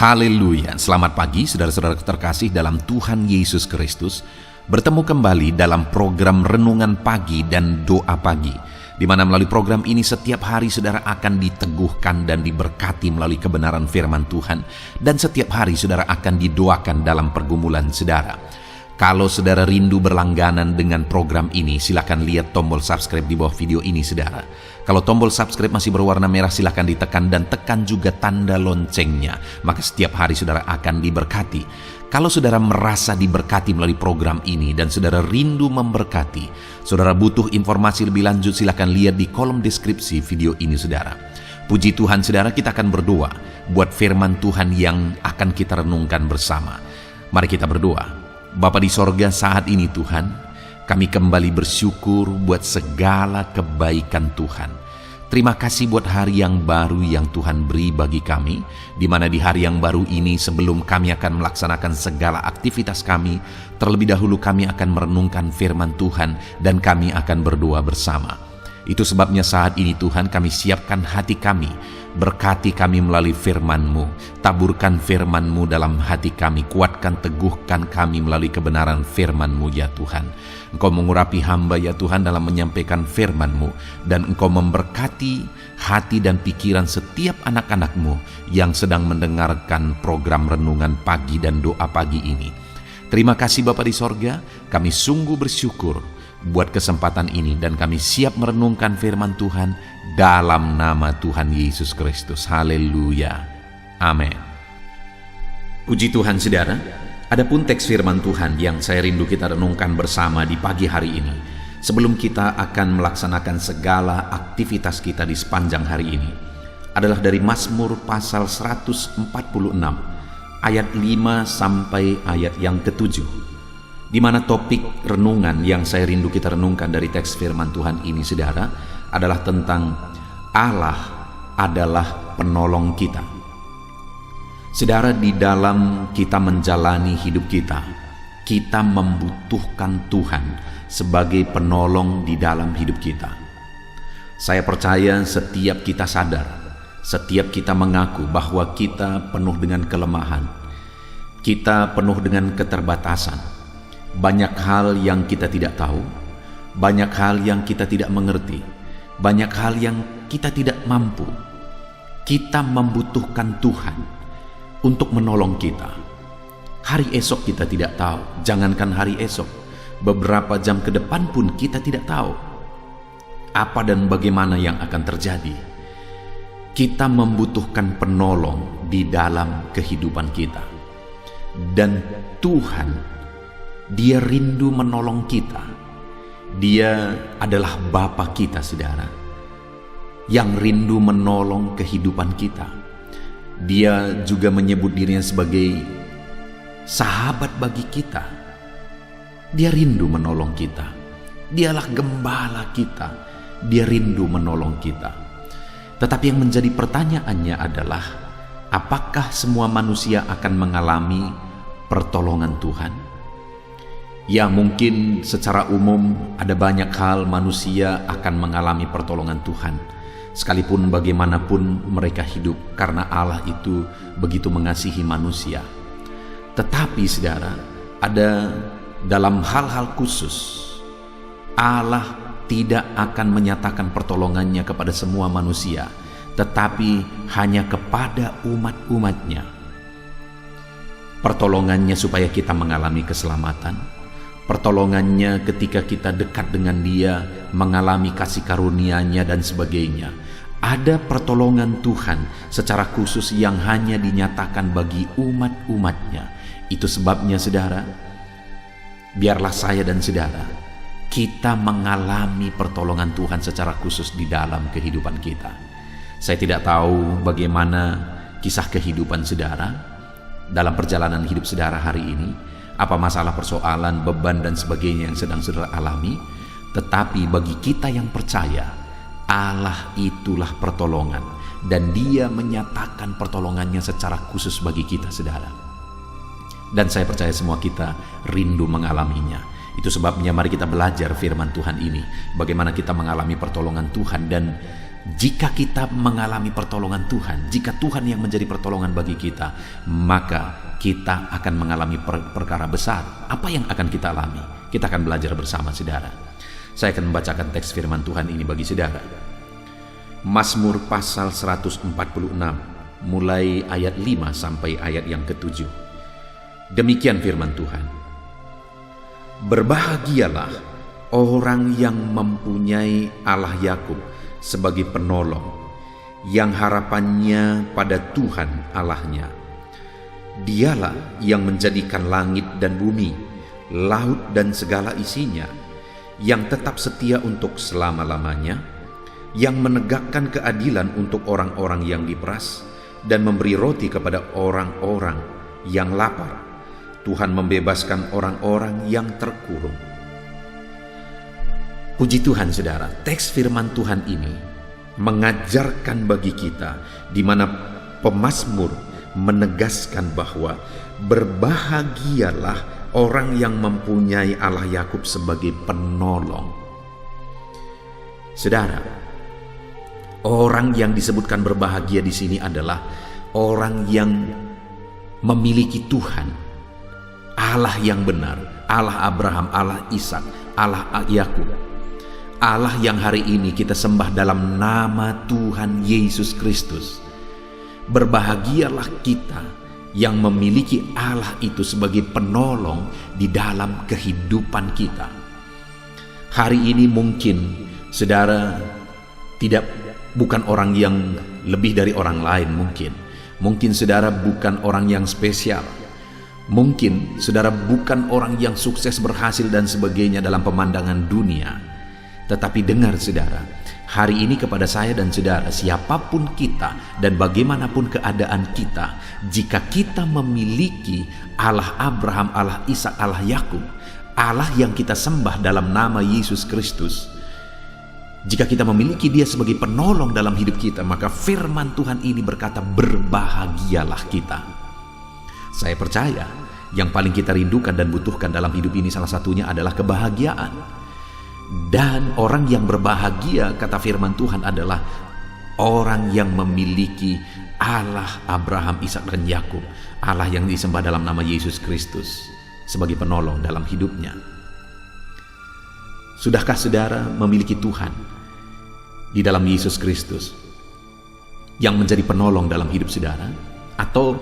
Haleluya, selamat pagi saudara-saudara terkasih dalam Tuhan Yesus Kristus. Bertemu kembali dalam program Renungan Pagi dan Doa Pagi, di mana melalui program ini setiap hari saudara akan diteguhkan dan diberkati melalui kebenaran firman Tuhan. Dan setiap hari saudara akan didoakan dalam pergumulan saudara. Kalau saudara rindu berlangganan dengan program ini, silakan lihat tombol subscribe di bawah video ini saudara. Kalau tombol subscribe masih berwarna merah, silakan ditekan dan tekan juga tanda loncengnya. Maka setiap hari saudara akan diberkati. Kalau saudara merasa diberkati melalui program ini dan saudara rindu memberkati, saudara butuh informasi lebih lanjut, silakan lihat di kolom deskripsi video ini saudara. Puji Tuhan saudara, kita akan berdoa buat firman Tuhan yang akan kita renungkan bersama. Mari kita berdoa. Bapa di sorga, saat ini Tuhan, kami kembali bersyukur buat segala kebaikan Tuhan. Terima kasih buat hari yang baru yang Tuhan beri bagi kami, di mana di hari yang baru ini sebelum kami akan melaksanakan segala aktivitas kami, terlebih dahulu kami akan merenungkan firman Tuhan dan kami akan berdoa bersama. Itu sebabnya saat ini Tuhan kami siapkan hati kami, berkati kami melalui firman-Mu, taburkan firman-Mu dalam hati kami, kuatkan teguhkan kami melalui kebenaran firman-Mu ya Tuhan. Engkau mengurapi hamba ya Tuhan dalam menyampaikan firman-Mu, dan Engkau memberkati hati dan pikiran setiap anak-anak-Mu yang sedang mendengarkan program Renungan Pagi dan Doa Pagi ini. Terima kasih Bapa di sorga, kami sungguh bersyukur buat kesempatan ini dan kami siap merenungkan firman Tuhan dalam nama Tuhan Yesus Kristus. Haleluya. Amin. Puji Tuhan saudara, adapun teks firman Tuhan yang saya rindu kita renungkan bersama di pagi hari ini, sebelum kita akan melaksanakan segala aktivitas kita di sepanjang hari ini, adalah dari Mazmur pasal 146 ayat 5 sampai ayat yang ke-7, di mana topik renungan yang saya rindu kita renungkan dari teks firman Tuhan ini saudara adalah tentang Allah adalah penolong kita. Saudara, di dalam kita menjalani hidup kita membutuhkan Tuhan sebagai penolong di dalam hidup kita. Saya percaya setiap kita sadar, setiap kita mengaku bahwa kita penuh dengan kelemahan, kita penuh dengan keterbatasan. Banyak hal yang kita tidak tahu, banyak hal yang kita tidak mengerti, banyak hal yang kita tidak mampu. Kita membutuhkan Tuhan untuk menolong kita. Hari esok kita tidak tahu, jangankan hari esok, beberapa jam ke depan pun kita tidak tahu apa dan bagaimana yang akan terjadi. Kita membutuhkan penolong di dalam kehidupan kita. Dan Tuhan, Dia rindu menolong kita. Dia adalah Bapa kita saudara, yang rindu menolong kehidupan kita. Dia juga menyebut dirinya sebagai sahabat bagi kita. Dia rindu menolong kita. Dialah gembala kita. Dia rindu menolong kita. Tetapi yang menjadi pertanyaannya adalah, apakah semua manusia akan mengalami pertolongan Tuhan? Ya, mungkin secara umum ada banyak hal manusia akan mengalami pertolongan Tuhan, sekalipun bagaimanapun mereka hidup, karena Allah itu begitu mengasihi manusia. Tetapi saudara, ada dalam hal-hal khusus Allah tidak akan menyatakan pertolongannya kepada semua manusia, tetapi hanya kepada umat-umatnya. Pertolongannya supaya kita mengalami keselamatan, pertolongannya ketika kita dekat dengan Dia, mengalami kasih karunia-Nya dan sebagainya. Ada pertolongan Tuhan secara khusus yang hanya dinyatakan bagi umat-umatnya. Itu sebabnya saudara, biarlah saya dan saudara kita mengalami pertolongan Tuhan secara khusus di dalam kehidupan kita. Saya tidak tahu bagaimana kisah kehidupan saudara dalam perjalanan hidup saudara hari ini, apa masalah, persoalan, beban dan sebagainya yang sedang saudara alami. Tetapi bagi kita yang percaya, Allah itulah pertolongan, dan Dia menyatakan pertolongannya secara khusus bagi kita saudara. Dan saya percaya semua kita rindu mengalaminya. Itu sebabnya mari kita belajar firman Tuhan ini, bagaimana kita mengalami pertolongan Tuhan. Dan Jika kita mengalami pertolongan Tuhan, jika Tuhan yang menjadi pertolongan bagi kita, maka kita akan mengalami perkara besar. Apa yang akan kita alami? Kita akan belajar bersama saudara. Saya akan membacakan teks firman Tuhan ini bagi saudara. Mazmur pasal 146, mulai ayat 5 sampai ayat yang ke-7. Demikian firman Tuhan. Berbahagialah orang yang mempunyai Allah Yakub sebagai penolong, yang harapannya pada Tuhan Allahnya. Dialah yang menjadikan langit dan bumi, laut dan segala isinya, yang tetap setia untuk selama-lamanya, yang menegakkan keadilan untuk orang-orang yang diperas, dan memberi roti kepada orang-orang yang lapar. Tuhan membebaskan orang-orang yang terkurung. Puji Tuhan saudara, teks firman Tuhan ini mengajarkan bagi kita di mana pemazmur menegaskan bahwa berbahagialah orang yang mempunyai Allah Yakub sebagai penolong. Saudara, orang yang disebutkan berbahagia di sini adalah orang yang memiliki Tuhan, Allah yang benar, Allah Abraham, Allah Ishak, Allah Yakub. Allah yang hari ini kita sembah dalam nama Tuhan Yesus Kristus. Berbahagialah kita yang memiliki Allah itu sebagai penolong di dalam kehidupan kita. Hari ini mungkin saudara bukan orang yang lebih dari orang lain mungkin. Mungkin saudara bukan orang yang spesial. Mungkin saudara bukan orang yang sukses, berhasil dan sebagainya dalam pemandangan dunia. Tetapi dengar saudara, hari ini kepada saya dan saudara, siapapun kita dan bagaimanapun keadaan kita, jika kita memiliki Allah Abraham, Allah Ishak, Allah Yakub, Allah yang kita sembah dalam nama Yesus Kristus, jika kita memiliki Dia sebagai penolong dalam hidup kita, maka firman Tuhan ini berkata, berbahagialah kita. Saya percaya yang paling kita rindukan dan butuhkan dalam hidup ini salah satunya adalah kebahagiaan. Dan orang yang berbahagia, kata firman Tuhan, adalah orang yang memiliki Allah Abraham, Ishak dan Yakub, Allah yang disembah dalam nama Yesus Kristus sebagai penolong dalam hidupnya. Sudahkah saudara memiliki Tuhan di dalam Yesus Kristus yang menjadi penolong dalam hidup saudara? Atau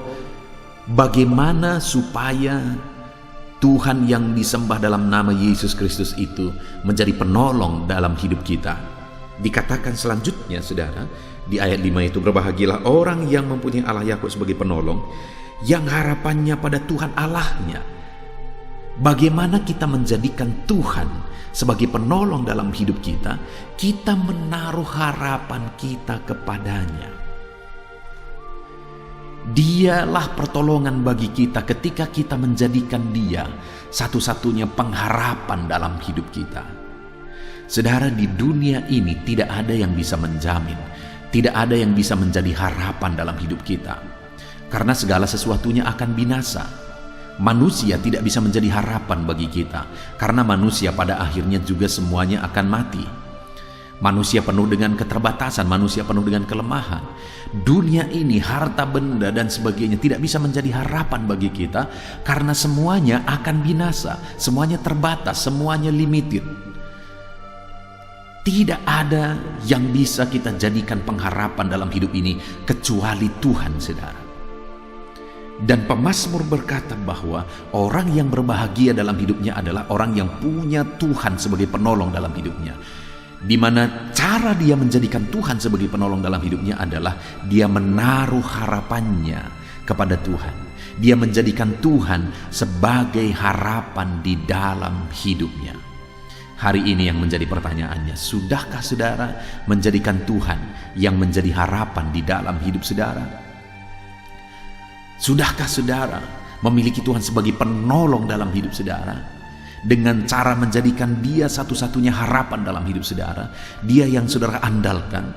bagaimana supaya Tuhan yang disembah dalam nama Yesus Kristus itu menjadi penolong dalam hidup kita? Dikatakan selanjutnya saudara, di ayat 5 itu, berbahagialah orang yang mempunyai Allah Yakub sebagai penolong, yang harapannya pada Tuhan Allahnya. Bagaimana kita menjadikan Tuhan sebagai penolong dalam hidup kita? Kita menaruh harapan kita kepadanya. Dialah pertolongan bagi kita ketika kita menjadikan Dia satu-satunya pengharapan dalam hidup kita. Saudara, di dunia ini tidak ada yang bisa menjamin, tidak ada yang bisa menjadi harapan dalam hidup kita, karena segala sesuatunya akan binasa. Manusia tidak bisa menjadi harapan bagi kita, karena manusia pada akhirnya juga semuanya akan mati. Manusia penuh dengan keterbatasan, manusia penuh dengan kelemahan. Dunia ini, harta benda dan sebagainya tidak bisa menjadi harapan bagi kita, karena semuanya akan binasa, semuanya terbatas, semuanya limited. Tidak ada yang bisa kita jadikan pengharapan dalam hidup ini kecuali Tuhan, saudara. Dan pemazmur berkata bahwa orang yang berbahagia dalam hidupnya adalah orang yang punya Tuhan sebagai penolong dalam hidupnya. Di mana cara dia menjadikan Tuhan sebagai penolong dalam hidupnya adalah dia menaruh harapannya kepada Tuhan. Dia menjadikan Tuhan sebagai harapan di dalam hidupnya. Hari ini yang menjadi pertanyaannya, sudahkah saudara menjadikan Tuhan yang menjadi harapan di dalam hidup saudara? Sudahkah saudara memiliki Tuhan sebagai penolong dalam hidup saudara? Dengan cara menjadikan Dia satu-satunya harapan dalam hidup saudara, Dia yang saudara andalkan,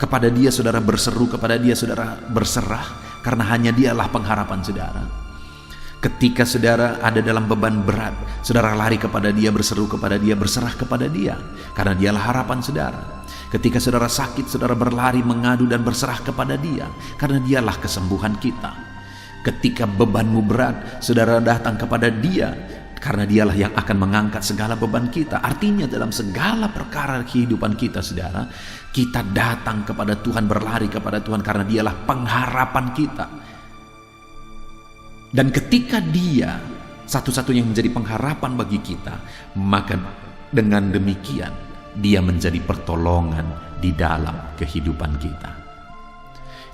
kepada Dia saudara berseru, kepada Dia saudara berserah, karena hanya Dialah pengharapan saudara. Ketika saudara ada dalam beban berat, saudara lari kepada Dia, berseru kepada Dia, berserah kepada Dia, karena Dialah harapan saudara. Ketika saudara sakit, saudara berlari, mengadu dan berserah kepada Dia, karena Dialah kesembuhan kita. Ketika bebanmu berat, saudara datang kepada Dia, karena Dialah yang akan mengangkat segala beban kita. Artinya dalam segala perkara kehidupan kita, saudara, kita datang kepada Tuhan, berlari kepada Tuhan, karena Dialah pengharapan kita. Dan ketika Dia satu-satunya yang menjadi pengharapan bagi kita, maka dengan demikian Dia menjadi pertolongan di dalam kehidupan kita.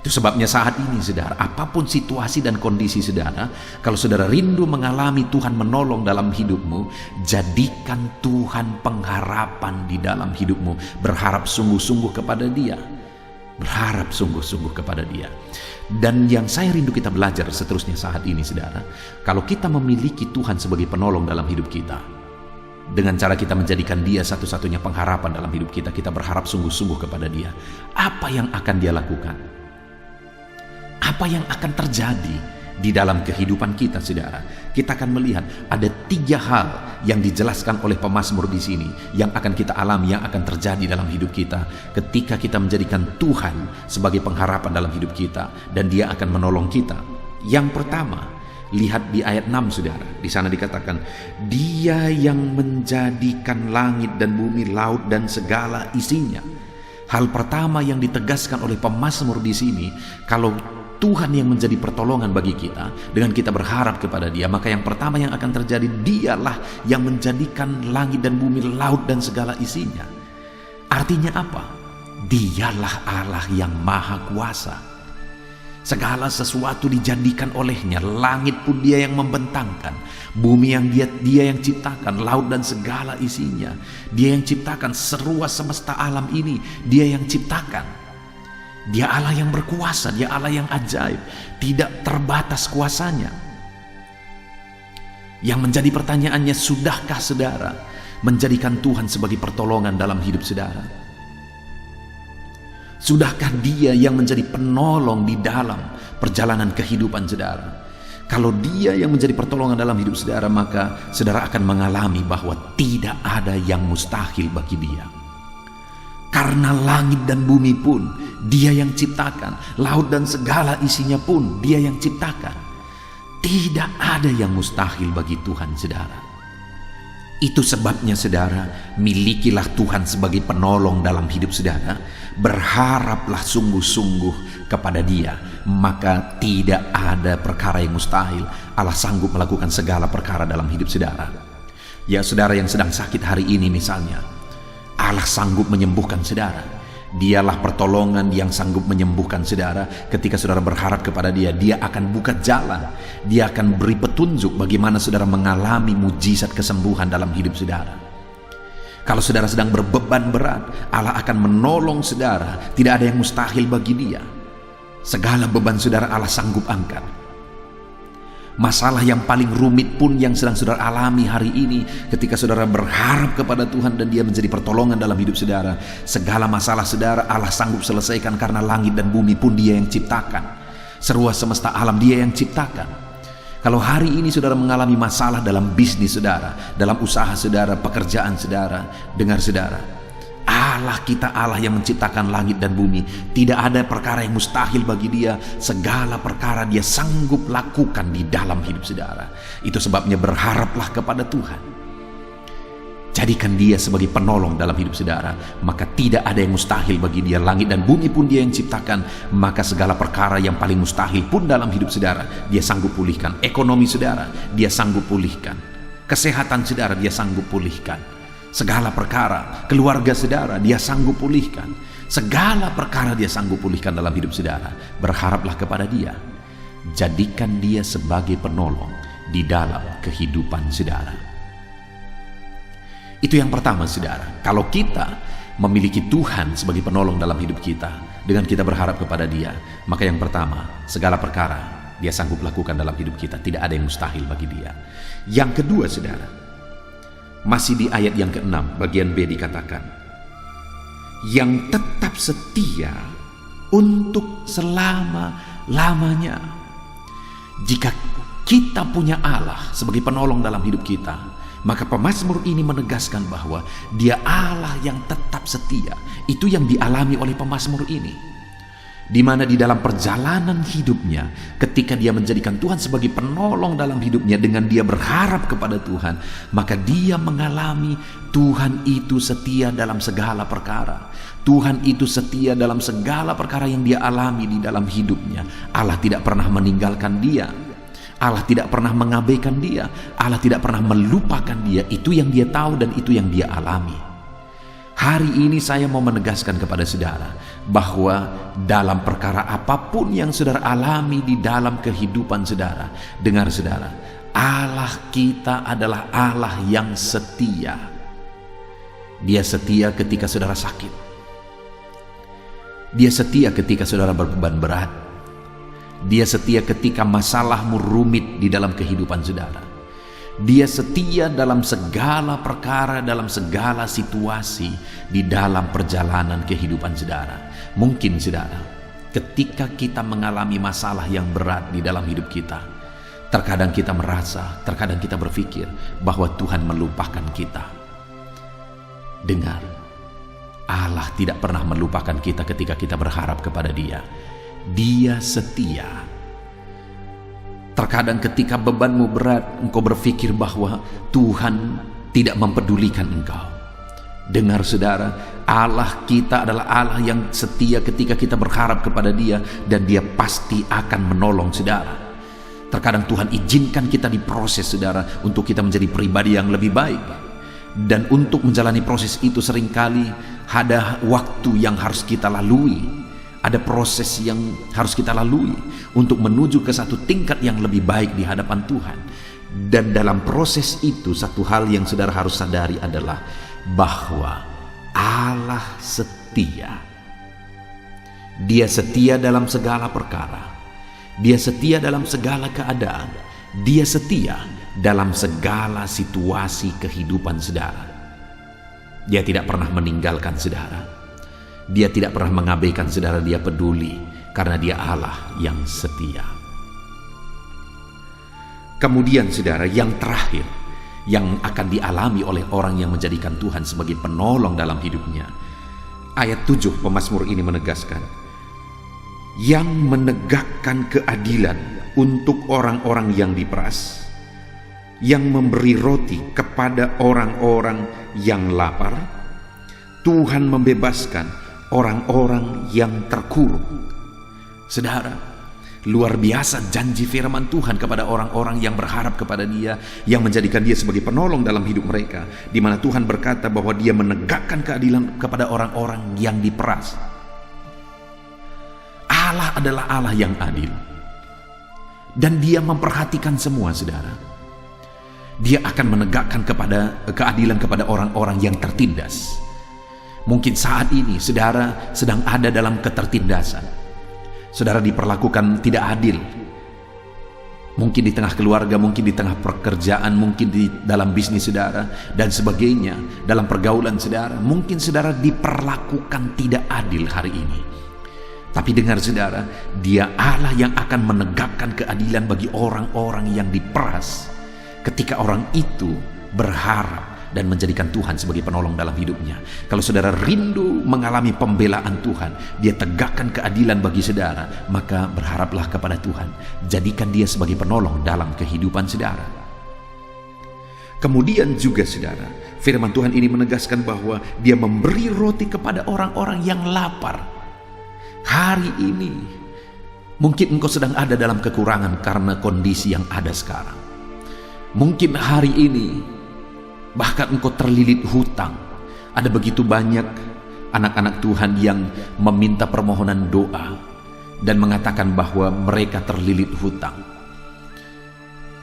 Itu sebabnya saat ini, saudara, apapun situasi dan kondisi saudara, kalau saudara rindu mengalami Tuhan menolong dalam hidupmu, jadikan Tuhan pengharapan di dalam hidupmu. Berharap sungguh-sungguh kepada Dia. Berharap sungguh-sungguh kepada Dia. Dan yang saya rindu kita belajar seterusnya saat ini, saudara, kalau kita memiliki Tuhan sebagai penolong dalam hidup kita, dengan cara kita menjadikan Dia satu-satunya pengharapan dalam hidup kita, kita berharap sungguh-sungguh kepada Dia. Apa yang akan Dia lakukan? Apa yang akan terjadi di dalam kehidupan kita, saudara? Kita akan melihat ada 3 hal yang dijelaskan oleh pemazmur di sini yang akan kita alami, yang akan terjadi dalam hidup kita ketika kita menjadikan Tuhan sebagai pengharapan dalam hidup kita, dan Dia akan menolong kita. Yang pertama, lihat di ayat 6, saudara. Di sana dikatakan, Dia yang menjadikan langit dan bumi, laut dan segala isinya. Hal pertama yang ditegaskan oleh pemazmur di sini, kalau Tuhan yang menjadi pertolongan bagi kita, dengan kita berharap kepada Dia, maka yang pertama yang akan terjadi, Dialah yang menjadikan langit dan bumi, laut dan segala isinya. Artinya apa? Dialah Allah yang maha kuasa. Segala sesuatu dijadikan olehnya. Langit pun Dia yang membentangkan, bumi yang dia yang ciptakan, laut dan segala isinya. Dia yang ciptakan seruas semesta alam ini, Dia yang ciptakan. Dia Allah yang berkuasa, Dia Allah yang ajaib, tidak terbatas kuasanya. Yang menjadi pertanyaannya, sudahkah saudara menjadikan Tuhan sebagai pertolongan dalam hidup saudara? Sudahkah Dia yang menjadi penolong di dalam perjalanan kehidupan saudara? Kalau Dia yang menjadi pertolongan dalam hidup saudara, maka saudara akan mengalami bahwa tidak ada yang mustahil bagi Dia. Karena langit dan bumi pun Dia yang ciptakan, laut dan segala isinya pun Dia yang ciptakan. Tidak ada yang mustahil bagi Tuhan, saudara. Itu sebabnya, saudara, milikilah Tuhan sebagai penolong dalam hidup saudara. Berharaplah sungguh-sungguh kepada Dia, maka tidak ada perkara yang mustahil. Allah sanggup melakukan segala perkara dalam hidup saudara. Ya, saudara yang sedang sakit hari ini misalnya, Allah sanggup menyembuhkan saudara. Dialah pertolongan yang sanggup menyembuhkan saudara. Ketika saudara berharap kepada Dia, Dia akan buka jalan. Dia akan beri petunjuk bagaimana saudara mengalami mujizat kesembuhan dalam hidup saudara. Kalau saudara sedang berbeban berat, Allah akan menolong saudara. Tidak ada yang mustahil bagi Dia. Segala beban saudara Allah sanggup angkat. Masalah yang paling rumit pun yang sedang saudara alami hari ini, ketika saudara berharap kepada Tuhan dan Dia menjadi pertolongan dalam hidup saudara, segala masalah saudara Allah sanggup selesaikan, karena langit dan bumi pun Dia yang ciptakan. Seruas semesta alam Dia yang ciptakan. Kalau hari ini saudara mengalami masalah dalam bisnis saudara, dalam usaha saudara, pekerjaan saudara, dengar saudara, Allah kita Allah yang menciptakan langit dan bumi. Tidak ada perkara yang mustahil bagi Dia. Segala perkara Dia sanggup lakukan di dalam hidup saudara. Itu sebabnya berharaplah kepada Tuhan. Jadikan Dia sebagai penolong dalam hidup saudara, maka tidak ada yang mustahil bagi Dia. Langit dan bumi pun Dia yang ciptakan, maka segala perkara yang paling mustahil pun dalam hidup saudara Dia sanggup pulihkan. Ekonomi saudara Dia sanggup pulihkan. Kesehatan saudara Dia sanggup pulihkan. Segala perkara, keluarga saudara Dia sanggup pulihkan. Segala perkara Dia sanggup pulihkan dalam hidup saudara. Berharaplah kepada Dia. Jadikan Dia sebagai penolong di dalam kehidupan saudara. Itu yang pertama, saudara. Kalau kita memiliki Tuhan sebagai penolong dalam hidup kita, dengan kita berharap kepada Dia, maka yang pertama, segala perkara Dia sanggup lakukan dalam hidup kita. Tidak ada yang mustahil bagi Dia. Yang kedua, saudara, masih di ayat yang ke-6 bagian B dikatakan, yang tetap setia untuk selama-lamanya. Jika kita punya Allah sebagai penolong dalam hidup kita, maka pemazmur ini menegaskan bahwa Dia Allah yang tetap setia. Itu yang dialami oleh pemazmur ini, di mana di dalam perjalanan hidupnya, ketika dia menjadikan Tuhan sebagai penolong dalam hidupnya dengan dia berharap kepada Tuhan, maka dia mengalami Tuhan itu setia dalam segala perkara. Tuhan itu setia dalam segala perkara yang dia alami di dalam hidupnya. Allah tidak pernah meninggalkan dia. Allah tidak pernah mengabaikan dia. Allah tidak pernah melupakan dia. Itu yang dia tahu dan itu yang dia alami. Hari ini saya mau menegaskan kepada saudara bahwa dalam perkara apapun yang saudara alami di dalam kehidupan saudara, dengar saudara, Allah kita adalah Allah yang setia. Dia setia ketika saudara sakit. Dia setia ketika saudara berbeban berat. Dia setia ketika masalahmu rumit di dalam kehidupan saudara. Dia setia dalam segala perkara, dalam segala situasi di dalam perjalanan kehidupan saudara. Mungkin saudara, ketika kita mengalami masalah yang berat di dalam hidup kita, terkadang kita merasa, terkadang kita berpikir bahwa Tuhan melupakan kita. Dengar, Allah tidak pernah melupakan kita ketika kita berharap kepada Dia. Dia setia. Terkadang ketika bebanmu berat, engkau berpikir bahwa Tuhan tidak mempedulikan engkau. Dengar saudara, Allah kita adalah Allah yang setia ketika kita berharap kepada Dia, dan Dia pasti akan menolong saudara. Terkadang Tuhan izinkan kita diproses saudara, untuk kita menjadi pribadi yang lebih baik. Dan untuk menjalani proses itu seringkali ada waktu yang harus kita lalui. Ada proses yang harus kita lalui untuk menuju ke satu tingkat yang lebih baik di hadapan Tuhan. Dan dalam proses itu, satu hal yang saudara harus sadari adalah bahwa Allah setia. Dia setia dalam segala perkara. Dia setia dalam segala keadaan. Dia setia dalam segala situasi kehidupan saudara. Dia tidak pernah meninggalkan saudara. Dia tidak pernah mengabaikan saudara. Dia peduli karena Dia Allah yang setia. Kemudian saudara, yang terakhir yang akan dialami oleh orang yang menjadikan Tuhan sebagai penolong dalam hidupnya, ayat 7 pemazmur ini menegaskan, yang menegakkan keadilan untuk orang-orang yang diperas, yang memberi roti kepada orang-orang yang lapar. Tuhan membebaskan orang-orang yang terkurung. Saudara, luar biasa janji firman Tuhan kepada orang-orang yang berharap kepada Dia, yang menjadikan Dia sebagai penolong dalam hidup mereka, di mana Tuhan berkata bahwa Dia menegakkan keadilan kepada orang-orang yang diperas. Allah adalah Allah yang adil, dan Dia memperhatikan semua saudara. Dia akan menegakkan keadilan kepada orang-orang yang tertindas. Mungkin saat ini saudara sedang ada dalam ketertindasan. Saudara diperlakukan tidak adil. Mungkin di tengah keluarga, mungkin di tengah pekerjaan, mungkin di dalam bisnis saudara dan sebagainya, dalam pergaulan saudara. Mungkin saudara diperlakukan tidak adil hari ini. Tapi dengar saudara, Dia Allah yang akan menegakkan keadilan bagi orang-orang yang diperas ketika orang itu berharap dan menjadikan Tuhan sebagai penolong dalam hidupnya. Kalau saudara rindu mengalami pembelaan Tuhan, Dia tegakkan keadilan bagi saudara, maka berharaplah kepada Tuhan. Jadikan Dia sebagai penolong dalam kehidupan saudara. Kemudian juga saudara, firman Tuhan ini menegaskan bahwa Dia memberi roti kepada orang-orang yang lapar. Hari ini mungkin engkau sedang ada dalam kekurangan karena kondisi yang ada sekarang. Mungkin hari ini bahkan engkau terlilit hutang. Ada begitu banyak anak-anak Tuhan yang meminta permohonan doa dan mengatakan bahwa mereka terlilit hutang.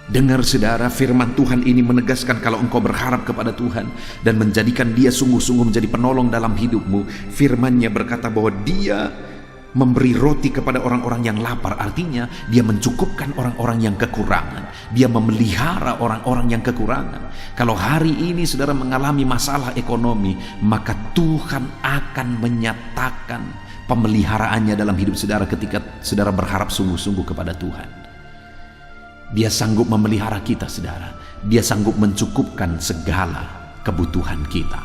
Dengar saudara, firman Tuhan ini menegaskan kalau engkau berharap kepada Tuhan dan menjadikan Dia sungguh-sungguh menjadi penolong dalam hidupmu, firman-Nya berkata bahwa Dia memberi roti kepada orang-orang yang lapar. Artinya Dia mencukupkan orang-orang yang kekurangan. Dia memelihara orang-orang yang kekurangan. Kalau hari ini saudara mengalami masalah ekonomi, maka Tuhan akan menyatakan pemeliharaannya dalam hidup saudara ketika saudara berharap sungguh-sungguh kepada Tuhan. Dia sanggup memelihara kita, saudara. Dia sanggup mencukupkan segala kebutuhan kita.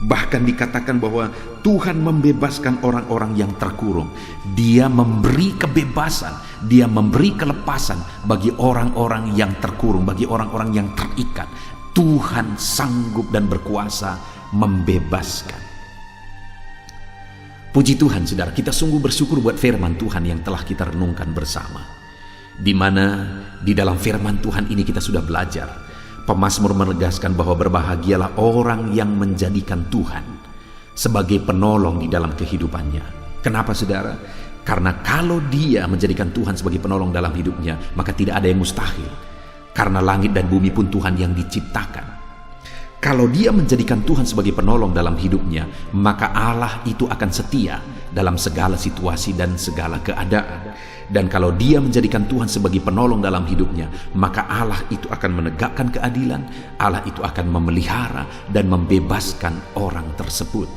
Bahkan dikatakan bahwa Tuhan membebaskan orang-orang yang terkurung. Dia memberi kebebasan, Dia memberi kelepasan bagi orang-orang yang terkurung, bagi orang-orang yang terikat. Tuhan sanggup dan berkuasa membebaskan. Puji Tuhan, saudara, kita sungguh bersyukur buat firman Tuhan yang telah kita renungkan bersama. Di mana di dalam firman Tuhan ini kita sudah belajar. Pemazmur menegaskan bahwa berbahagialah orang yang menjadikan Tuhan sebagai penolong di dalam kehidupannya. Kenapa, saudara? Karena kalau dia menjadikan Tuhan sebagai penolong dalam hidupnya, maka tidak ada yang mustahil. Karena langit dan bumi pun Tuhan yang diciptakan. Kalau dia menjadikan Tuhan sebagai penolong dalam hidupnya, maka Allah itu akan setia dalam segala situasi dan segala keadaan. Dan kalau dia menjadikan Tuhan sebagai penolong dalam hidupnya, maka Allah itu akan menegakkan keadilan, Allah itu akan memelihara dan membebaskan orang tersebut.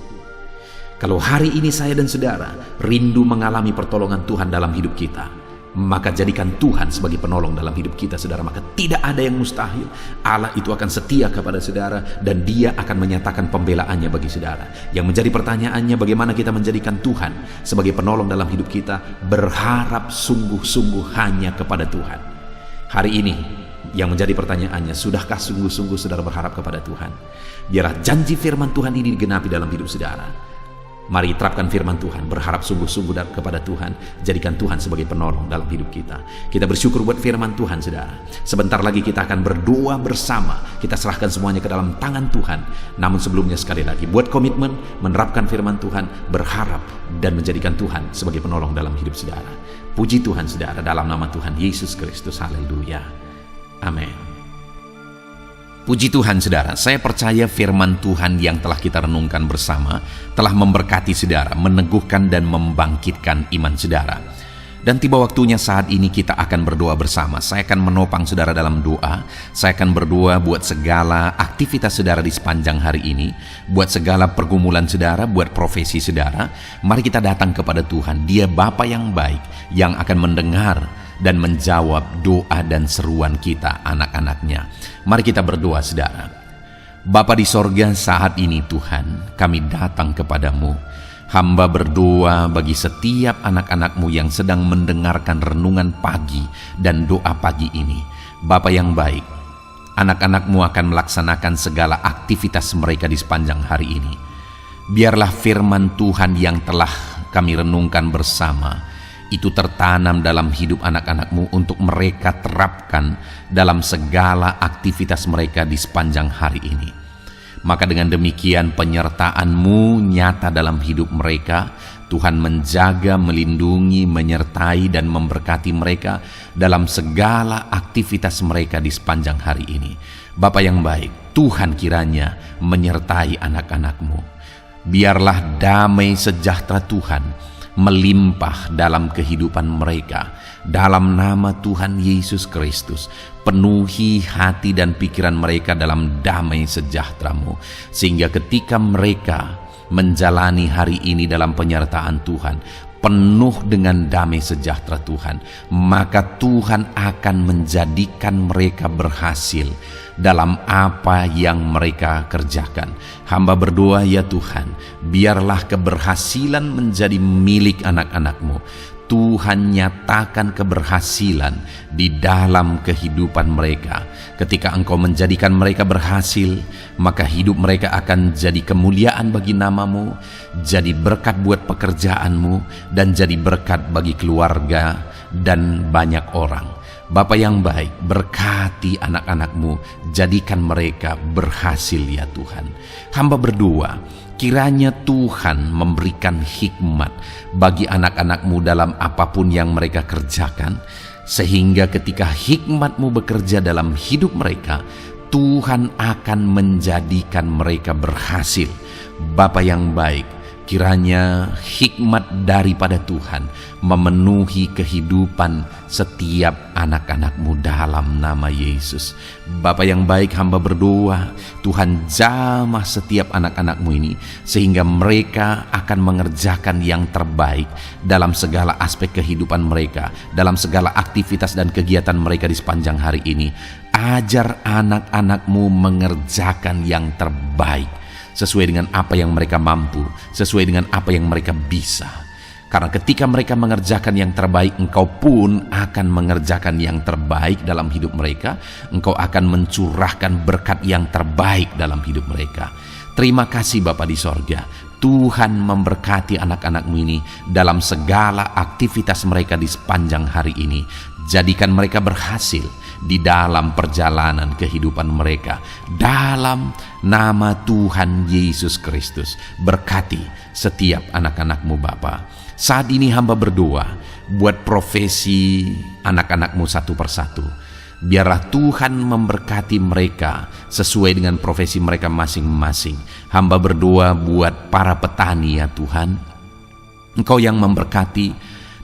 Kalau hari ini saya dan saudara rindu mengalami pertolongan Tuhan dalam hidup kita, maka jadikan Tuhan sebagai penolong dalam hidup kita, saudara. Maka tidak ada yang mustahil. Allah itu akan setia kepada saudara, dan Dia akan menyatakan pembelaannya bagi saudara. Yang menjadi pertanyaannya, bagaimana kita menjadikan Tuhan sebagai penolong dalam hidup kita? Berharap sungguh-sungguh hanya kepada Tuhan. Hari ini yang menjadi pertanyaannya, sudahkah sungguh-sungguh saudara berharap kepada Tuhan? Biarlah janji firman Tuhan ini digenapi dalam hidup saudara. Mari terapkan firman Tuhan, berharap sungguh-sungguh kepada Tuhan, jadikan Tuhan sebagai penolong dalam hidup kita. Kita bersyukur buat firman Tuhan, saudara. Sebentar lagi kita akan berdoa bersama. Kita serahkan semuanya ke dalam tangan Tuhan. Namun sebelumnya sekali lagi, buat komitmen menerapkan firman Tuhan, berharap dan menjadikan Tuhan sebagai penolong dalam hidup saudara. Puji Tuhan, saudara, dalam nama Tuhan Yesus Kristus. Haleluya. Amin. Puji Tuhan, saudara, saya percaya firman Tuhan yang telah kita renungkan bersama telah memberkati saudara, meneguhkan dan membangkitkan iman saudara. Dan tiba waktunya saat ini kita akan berdoa bersama. Saya akan menopang saudara dalam doa. Saya akan berdoa buat segala aktivitas saudara di sepanjang hari ini, buat segala pergumulan saudara, buat profesi saudara. Mari kita datang kepada Tuhan. Dia Bapa yang baik, yang akan mendengar dan menjawab doa dan seruan kita, anak-anaknya. Mari kita berdoa, saudara. Bapa di sorga, saat ini Tuhan, kami datang kepadamu. Hamba berdoa bagi setiap anak-anakmu yang sedang mendengarkan renungan pagi dan doa pagi ini. Bapa yang baik, anak-anakmu akan melaksanakan segala aktivitas mereka di sepanjang hari ini. Biarlah firman Tuhan yang telah kami renungkan bersama itu tertanam dalam hidup anak-anakmu untuk mereka terapkan dalam segala aktivitas mereka di sepanjang hari ini. Maka dengan demikian penyertaan-Mu nyata dalam hidup mereka. Tuhan menjaga, melindungi, menyertai dan memberkati mereka dalam segala aktivitas mereka di sepanjang hari ini. Bapa yang baik, Tuhan kiranya menyertai anak-anak-Mu. Biarlah damai sejahtera Tuhan melimpah dalam kehidupan mereka. Dalam nama Tuhan Yesus Kristus, penuhi hati dan pikiran mereka dalam damai sejahtera-Mu, sehingga ketika mereka menjalani hari ini dalam penyertaan Tuhan, penuh dengan damai sejahtera Tuhan, maka Tuhan akan menjadikan mereka berhasil dalam apa yang mereka kerjakan. Hamba berdoa, ya Tuhan, biarlah keberhasilan menjadi milik anak-anak-Mu. Tuhan nyatakan keberhasilan di dalam kehidupan mereka. Ketika Engkau menjadikan mereka berhasil, maka hidup mereka akan jadi kemuliaan bagi nama-Mu, jadi berkat buat pekerjaan-Mu, dan jadi berkat bagi keluarga dan banyak orang. Bapa yang baik, berkati anak-anak-Mu, jadikan mereka berhasil, ya Tuhan. Hamba berdoa, kiranya Tuhan memberikan hikmat bagi anak-anak-Mu dalam apapun yang mereka kerjakan, sehingga ketika hikmat-Mu bekerja dalam hidup mereka, Tuhan akan menjadikan mereka berhasil. Bapa yang baik, kiranya hikmat daripada Tuhan memenuhi kehidupan setiap anak-anak-Mu dalam nama Yesus. Bapa yang baik, hamba berdoa, Tuhan jamah setiap anak-anak-Mu ini, sehingga mereka akan mengerjakan yang terbaik dalam segala aspek kehidupan mereka, dalam segala aktivitas dan kegiatan mereka di sepanjang hari ini. Ajar anak-anak-Mu mengerjakan yang terbaik, sesuai dengan apa yang mereka mampu, sesuai dengan apa yang mereka bisa. Karena ketika mereka mengerjakan yang terbaik, Engkau pun akan mengerjakan yang terbaik dalam hidup mereka. Engkau akan mencurahkan berkat yang terbaik dalam hidup mereka. Terima kasih Bapa di sorga. Tuhan memberkati anak-anak-Mu ini dalam segala aktivitas mereka di sepanjang hari ini. Jadikan mereka berhasil di dalam perjalanan kehidupan mereka. Dalam nama Tuhan Yesus Kristus, berkati setiap anak-anak-Mu Bapa. Saat ini hamba berdoa buat profesi anak-anak-Mu satu persatu. Biarlah Tuhan memberkati mereka sesuai dengan profesi mereka masing-masing. Hamba berdoa buat para petani ya Tuhan. Engkau yang memberkati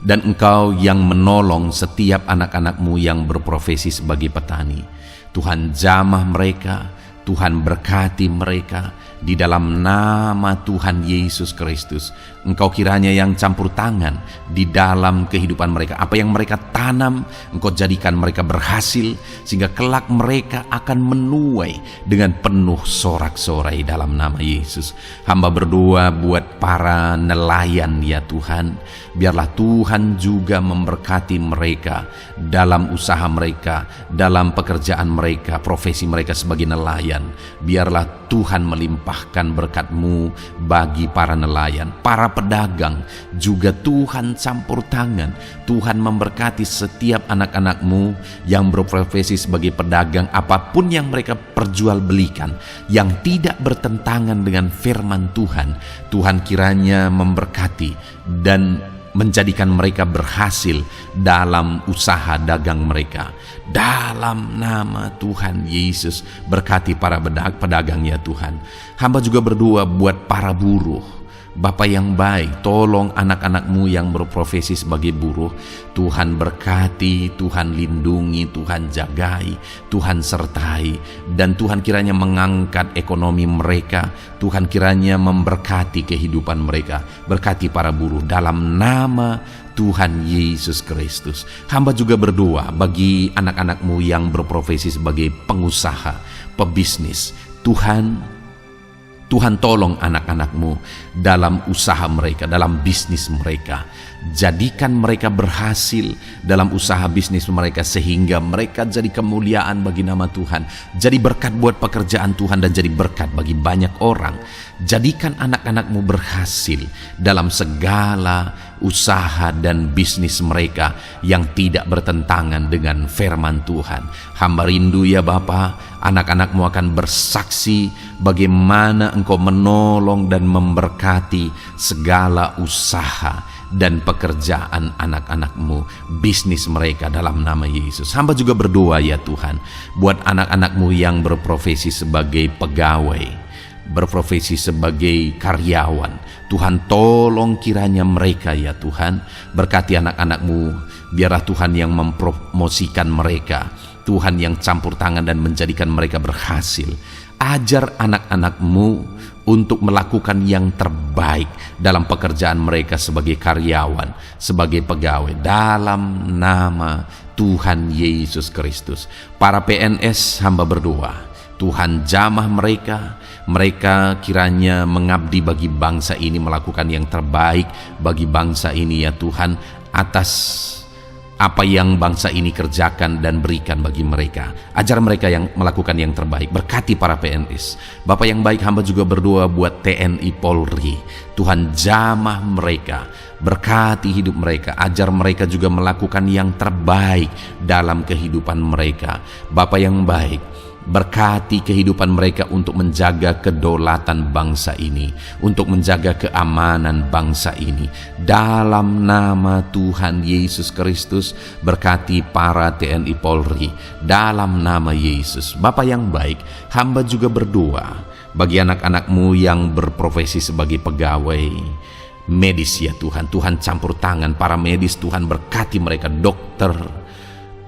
dan Engkau yang menolong setiap anak-anak-Mu yang berprofesi sebagai petani. Tuhan jamah mereka, Tuhan berkati mereka di dalam nama Tuhan Yesus Kristus. Engkau kiranya yang campur tangan di dalam kehidupan mereka. Apa yang mereka tanam, Engkau jadikan mereka berhasil, sehingga kelak mereka akan menuai dengan penuh sorak-sorai dalam nama Yesus. Hamba berdoa buat para nelayan ya Tuhan. Biarlah Tuhan juga memberkati mereka dalam usaha mereka, dalam pekerjaan mereka, profesi mereka sebagai nelayan. Biarlah Tuhan melimpahkan berkat-Mu bagi para nelayan, para pedagang juga Tuhan campur tangan. Tuhan memberkati setiap anak-anak-Mu yang berprofesi sebagai pedagang, apapun yang mereka perjualbelikan yang tidak bertentangan dengan firman Tuhan. Tuhan kiranya memberkati dan menjadikan mereka berhasil dalam usaha dagang mereka. Dalam nama Tuhan Yesus, berkati para pedagang ya Tuhan. Hamba juga berdoa buat para buruh. Bapa yang baik, tolong anak-anak-Mu yang berprofesi sebagai buruh. Tuhan berkati, Tuhan lindungi, Tuhan jagai, Tuhan sertai. Dan Tuhan kiranya mengangkat ekonomi mereka. Tuhan kiranya memberkati kehidupan mereka. Berkati para buruh dalam nama Tuhan Yesus Kristus. Hamba juga berdoa bagi anak-anak-Mu yang berprofesi sebagai pengusaha, pebisnis. Tuhan tolong anak-anak-Mu dalam usaha mereka, dalam bisnis mereka. Jadikan mereka berhasil dalam usaha bisnis mereka, sehingga mereka jadi kemuliaan bagi nama Tuhan. Jadi berkat buat pekerjaan Tuhan dan jadi berkat bagi banyak orang. Jadikan anak-anak-Mu berhasil dalam segala usaha dan bisnis mereka yang tidak bertentangan dengan firman Tuhan. Hamba rindu ya Bapa, anak-anak-Mu akan bersaksi bagaimana Engkau menolong dan memberkati segala usaha dan pekerjaan anak-anak-Mu, bisnis mereka dalam nama Yesus. Hamba juga berdoa ya Tuhan buat anak-anak-Mu yang berprofesi sebagai pegawai, berprofesi sebagai karyawan. Tuhan tolong kiranya mereka ya Tuhan, berkati anak-anak-Mu. Biarlah Tuhan yang mempromosikan mereka, Tuhan yang campur tangan dan menjadikan mereka berhasil. Ajar anak-anak-Mu untuk melakukan yang terbaik dalam pekerjaan mereka sebagai karyawan, sebagai pegawai, dalam nama Tuhan Yesus Kristus. Para PNS hamba berdoa, Tuhan jamah mereka kiranya mengabdi bagi bangsa ini, melakukan yang terbaik bagi bangsa ini ya Tuhan, atas apa yang bangsa ini kerjakan dan berikan bagi mereka. Ajar mereka yang melakukan yang terbaik. Berkati para PNS. Bapa yang baik, hamba juga berdoa buat TNI Polri. Tuhan jamah mereka, berkati hidup mereka. Ajar mereka juga melakukan yang terbaik dalam kehidupan mereka. Bapa yang baik, berkati kehidupan mereka untuk menjaga kedaulatan bangsa ini, untuk menjaga keamanan bangsa ini. Dalam nama Tuhan Yesus Kristus, berkati para TNI Polri dalam nama Yesus. Bapa yang baik, hamba juga berdoa Bagi anak-anak-Mu yang berprofesi sebagai pegawai medis ya Tuhan, Tuhan campur tangan para medis, Tuhan berkati mereka, dokter,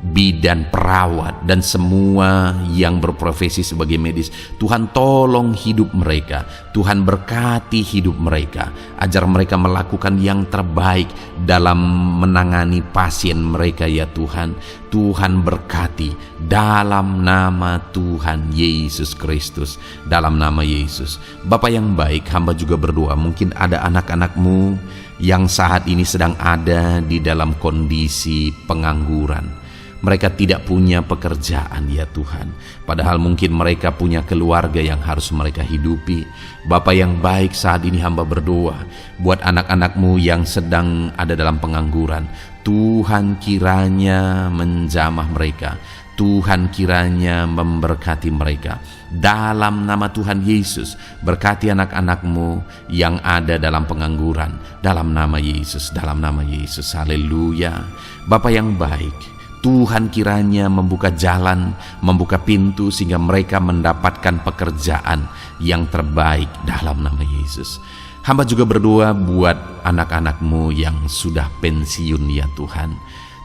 bidan, perawat, dan semua yang berprofesi sebagai medis. Tuhan tolong hidup mereka, Tuhan berkati hidup mereka, ajar mereka melakukan yang terbaik dalam menangani pasien mereka ya Tuhan. Tuhan berkati dalam nama Tuhan Yesus Kristus, dalam nama Yesus. Bapa yang baik, hamba juga berdoa, mungkin ada anak-anak-Mu yang saat ini sedang ada di dalam kondisi pengangguran. Mereka tidak punya pekerjaan ya Tuhan, padahal mungkin mereka punya keluarga yang harus mereka hidupi. Bapa yang baik, saat ini hamba berdoa buat anak-anak-Mu yang sedang ada dalam pengangguran. Tuhan kiranya menjamah mereka, Tuhan kiranya memberkati mereka. Dalam nama Tuhan Yesus, berkati anak-anak-Mu yang ada dalam pengangguran, dalam nama Yesus, dalam nama Yesus. Haleluya. Bapa yang baik, Tuhan kiranya membuka jalan, membuka pintu sehingga mereka mendapatkan pekerjaan yang terbaik dalam nama Yesus. Hamba juga berdoa buat anak-anak-Mu yang sudah pensiun ya Tuhan.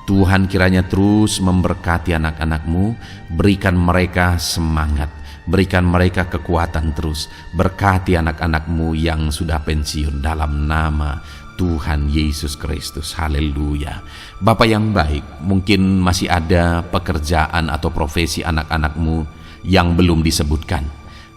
Tuhan kiranya terus memberkati anak-anak-Mu, berikan mereka semangat, berikan mereka kekuatan terus. Berkati anak-anak-Mu yang sudah pensiun dalam nama Tuhan Yesus Kristus. Haleluya. Bapa yang baik, mungkin masih ada pekerjaan atau profesi anak-anak-Mu yang belum disebutkan.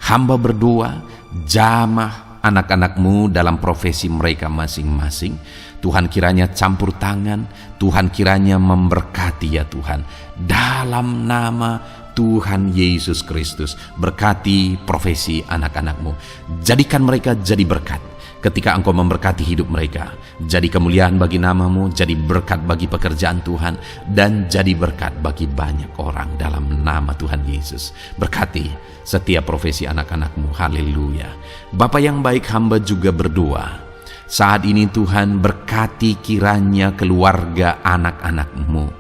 Hamba berdoa, jamah anak-anak-Mu dalam profesi mereka masing-masing. Tuhan kiranya campur tangan, Tuhan kiranya memberkati ya Tuhan. Dalam nama Tuhan Yesus Kristus, berkati profesi anak-anak-Mu. Jadikan mereka jadi berkat. Ketika Engkau memberkati hidup mereka, jadi kemuliaan bagi nama-Mu, jadi berkat bagi pekerjaan Tuhan, dan jadi berkat bagi banyak orang dalam nama Tuhan Yesus. Berkati setiap profesi anak-anak-Mu. Haleluya. Bapa yang baik, hamba juga berdoa, saat ini Tuhan berkati kiranya keluarga anak-anak-Mu.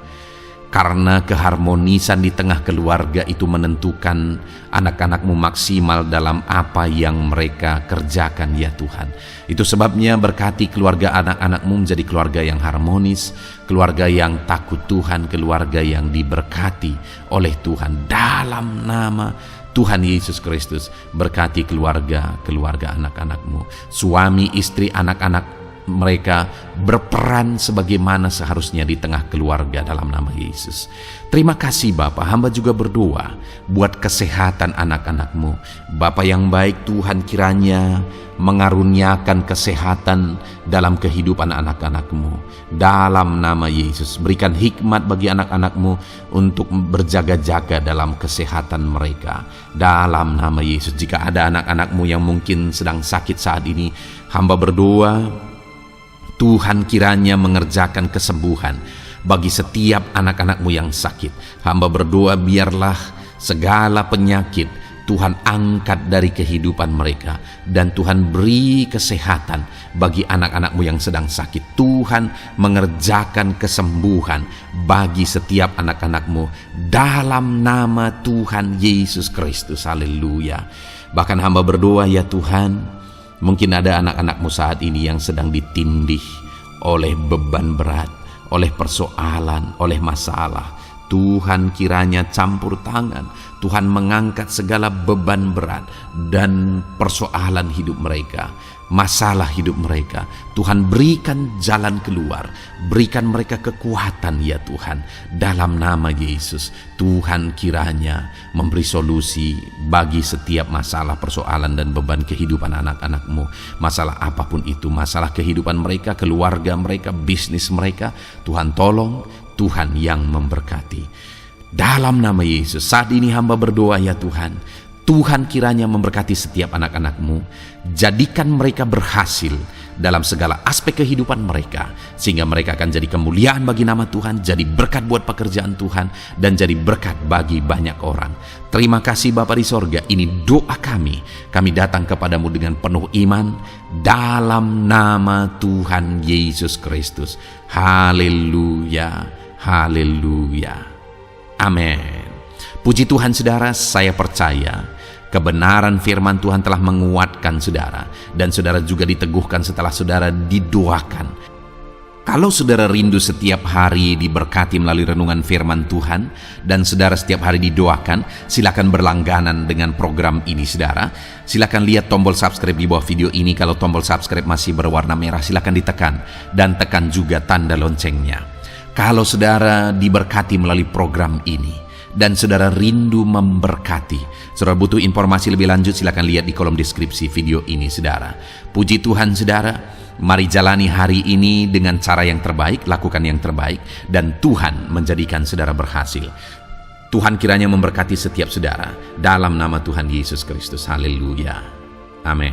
Karena keharmonisan di tengah keluarga itu menentukan anak-anak-Mu maksimal dalam apa yang mereka kerjakan ya Tuhan. Itu sebabnya berkati keluarga anak-anak-Mu menjadi keluarga yang harmonis, keluarga yang takut Tuhan, keluarga yang diberkati oleh Tuhan. Dalam nama Tuhan Yesus Kristus, berkati keluarga anak-anak-Mu, suami, istri, anak-anak mereka berperan sebagaimana seharusnya di tengah keluarga dalam nama Yesus. Terima kasih Bapa, hamba juga berdoa buat kesehatan anak-anak-Mu. Bapa yang baik, Tuhan kiranya mengaruniakan kesehatan dalam kehidupan anak-anak-Mu. Dalam nama Yesus, berikan hikmat bagi anak-anak-Mu untuk berjaga-jaga dalam kesehatan mereka. Dalam nama Yesus, jika ada anak-anak-Mu yang mungkin sedang sakit saat ini, hamba berdoa Tuhan kiranya mengerjakan kesembuhan bagi setiap anak-anak-Mu yang sakit. Hamba berdoa biarlah segala penyakit Tuhan angkat dari kehidupan mereka, dan Tuhan beri kesehatan bagi anak-anak-Mu yang sedang sakit. Tuhan mengerjakan kesembuhan bagi setiap anak-anak-Mu dalam nama Tuhan Yesus Kristus. Haleluya. Bahkan hamba berdoa ya Tuhan, mungkin ada anak-anak-Mu saat ini yang sedang ditindih oleh beban berat, oleh persoalan, oleh masalah. Tuhan kiranya campur tangan, Tuhan mengangkat segala beban berat dan persoalan hidup mereka, masalah hidup mereka. Tuhan berikan jalan keluar, berikan mereka kekuatan ya Tuhan. Dalam nama Yesus, Tuhan kiranya memberi solusi bagi setiap masalah, persoalan dan beban kehidupan anak-anak-Mu. Masalah apapun itu, masalah kehidupan mereka, keluarga mereka, bisnis mereka, Tuhan tolong, Tuhan yang memberkati. Dalam nama Yesus, saat ini hamba berdoa ya Tuhan, Tuhan kiranya memberkati setiap anak-anak-Mu, jadikan mereka berhasil dalam segala aspek kehidupan mereka, sehingga mereka akan jadi kemuliaan bagi nama Tuhan, jadi berkat buat pekerjaan Tuhan, dan jadi berkat bagi banyak orang. Terima kasih Bapa di sorga, ini doa kami datang kepadamu dengan penuh iman, dalam nama Tuhan Yesus Kristus. Haleluya. Haleluya. Amin. Puji Tuhan saudara, saya percaya Kebenaran firman Tuhan telah menguatkan saudara, dan saudara juga diteguhkan setelah saudara didoakan. Kalau saudara rindu setiap hari diberkati melalui renungan firman Tuhan, dan saudara setiap hari didoakan, silakan berlangganan dengan program ini saudara. Silakan lihat tombol subscribe di bawah video ini. Kalau tombol subscribe masih berwarna merah, silakan ditekan, dan tekan juga tanda loncengnya. Kalau saudara diberkati melalui program ini, dan saudara rindu memberkati, saudara butuh informasi lebih lanjut, silakan lihat di kolom deskripsi video ini saudara. Puji Tuhan saudara. Mari jalani hari ini dengan cara yang terbaik, lakukan yang terbaik, dan Tuhan menjadikan saudara berhasil. Tuhan kiranya memberkati setiap saudara, dalam nama Tuhan Yesus Kristus. Haleluya. Amin.